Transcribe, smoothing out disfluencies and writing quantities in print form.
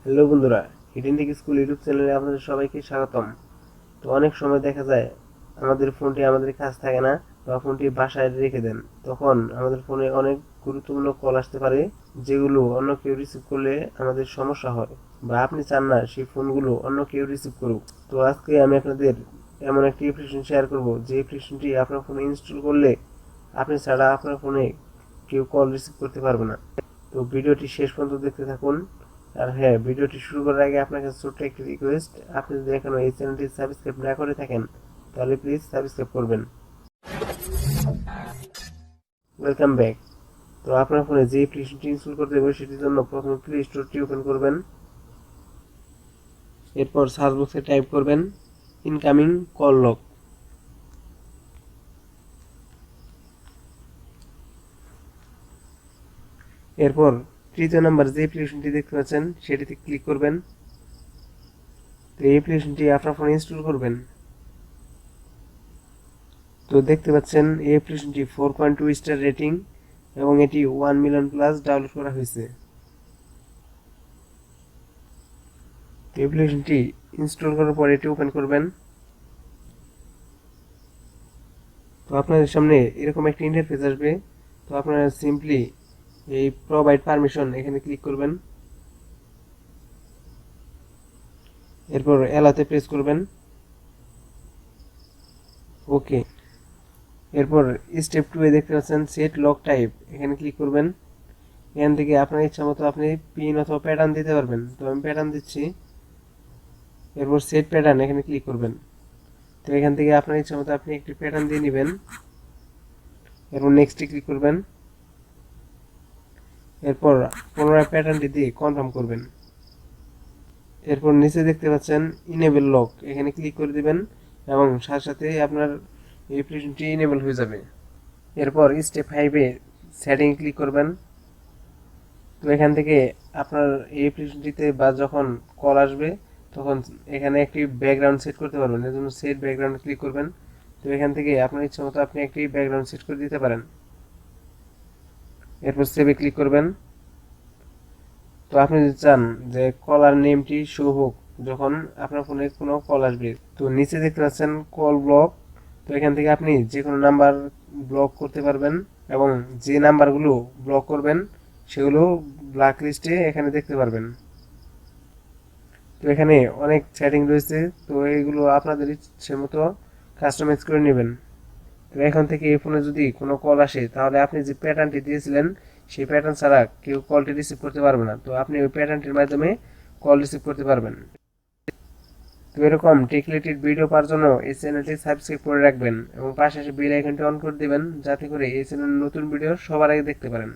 Hello বন্ধুরা, hidden take school YouTube চ্যানেলে আপনাদের সবাইকে স্বাগতম। তো অনেক সময় দেখা যায় আমাদের ফোনটি আমাদের কাছে থাকে না বা ফোনটি বাসায় রেখে দেন, তখন আমাদের ফোনে অনেক গুরুত্বপূর্ণ কল আসতে পারে যেগুলো অন্য কেউ রিসিভ করলে আমাদের সমস্যা হয় বা আপনি চান না সেই ফোনগুলো অন্য কেউ রিসিভ করুক। তো আজকে আমি আপনাদের এমন একটি অ্যাপ্লিকেশন শেয়ার করব যে অ্যাপ্লিকেশনটি আপনার ফোনে ইনস্টল করলে আপনি ছাড়া আপনার ফোনে কেউ কল রিসিভ করতে পারবে না। তো ভিডিওটি শেষ পর্যন্ত দেখতে থাকুন। আর হ্যাঁ, ভিডিওটি শুরু করার আগে আপনার কাছে ছোট্ট একটি রিকোয়েস্ট, আপনি যদি এখনো এই চ্যানেলটি সাবস্ক্রাইব না করে থাকেন তাহলে প্লিজ সাবস্ক্রাইব করবেন। Welcome back. তো আপনার ফোনে যে অ্যাপ্লিকেশনটি ইনস্টল করতে হবে সেটির জন্য প্রথমে প্লে স্টোরটি ওপেন করবেন। এরপর সার্চ বক্সে টাইপ করবেন ইনকামিং কল লক। এরপর তৃতীয় নাম্বার যে অ্যাপ্লিকেশনটি দেখতে পাচ্ছেন সেটিতে ক্লিক করবেন। তো এই অ্যাপ্লিকেশনটি আপনার ফোনে ইনস্টল করবেন। তো দেখতে পাচ্ছেন এই অ্যাপ্লিকেশনটি 4.2 স্টার রেটিং এবং এটি 1 মিলিয়ন প্লাস ডাউনলোড করা হয়েছে। অ্যাপ্লিকেশনটি ইনস্টল করার পর এটি ওপেন করবেন। তো আপনাদের সামনে এরকম একটা ইন্টারফেস আসবে। তো আপনারা সিম্পলি এই প্রোভাইড পারমিশন এখানে ক্লিক করবেন। এরপর অ্যালাউতে প্রেস করবেন। ওকে। এরপর স্টেপ 2 এ দেখতে পাচ্ছেন সেট লক টাইপ, এখানে ক্লিক করবেন। এখান থেকে আপনার ইচ্ছা মতো আপনি পিন অথবা প্যাটার্ন দিতে পারবেন। তো আমি প্যাটার্ন দিচ্ছি। এরপর সেট প্যাটার্ন এখানে ক্লিক করবেন। তো এখান থেকে আপনার ইচ্ছা মতো আপনি একটি প্যাটার্ন দিয়ে নেবেন। এরপর নেক্সটে ক্লিক করবেন। এরপর পুনরায় প্যাটার্নটি দিয়ে কনফার্ম করবেন। এরপর নিচে দেখতে পাচ্ছেন ইনেবল লক, এখানে ক্লিক করে দিবেন এবং সাথে সাথে আপনার অ্যাপ্লিকেশনটি ইনেবল হয়ে যাবে। এরপর স্টেপ 5 এ সেটিং ক্লিক করবেন। তো এখান থেকে আপনার এই অ্যাপ্লিকেশনটিতে বা যখন কল আসবে তখন এখানে একটি ব্যাকগ্রাউন্ড সেট করতে পারবেন। এর জন্য সেট ব্যাকগ্রাউন্ড ক্লিক করবেন। তো এখান থেকে আপনার ইচ্ছা মতো আপনি একটি ব্যাকগ্রাউন্ড সেট করে দিতে পারেন। এরপর সেভে ক্লিক করবেন। তো আপনি যদি চান যে কলার নেমটি শো হোক যখন আপনার ফোনে কোনো কল আসবে, তো নিচে দেখতে পাচ্ছেন কল ব্লক। তো এখান থেকে আপনি যে কোনো নাম্বার ব্লক করতে পারবেন এবং যে নাম্বারগুলো ব্লক করবেন সেগুলো ব্ল্যাক লিস্টে এখানে দেখতে পারবেন। তো এখানে অনেক সেটিং রয়েছে, তো এইগুলো আপনাদের ইচ্ছে মতো কাস্টমাইজ করে নেবেন। তো এখন থেকে এই ফোনে যদি কোনো কল আসে তাহলে আপনি যে প্যাটার্নটি দিয়েছিলেন সেই প্যাটার্ন ছাড়া কেউ কলটি রিসিভ করতে পারবে না। তো আপনি ওই প্যাটার্নটির মাধ্যমে কল রিসিভ করতে পারবেন। তো এরকম টেক রিলেটেড ভিডিও পাওয়ার জন্য এই চ্যানেলটি সাবস্ক্রাইব করে রাখবেন এবং পাশে বেল আইকনটি অন করে দেবেন যাতে করে এই চ্যানেলের নতুন ভিডিও সবার আগে দেখতে পারেন।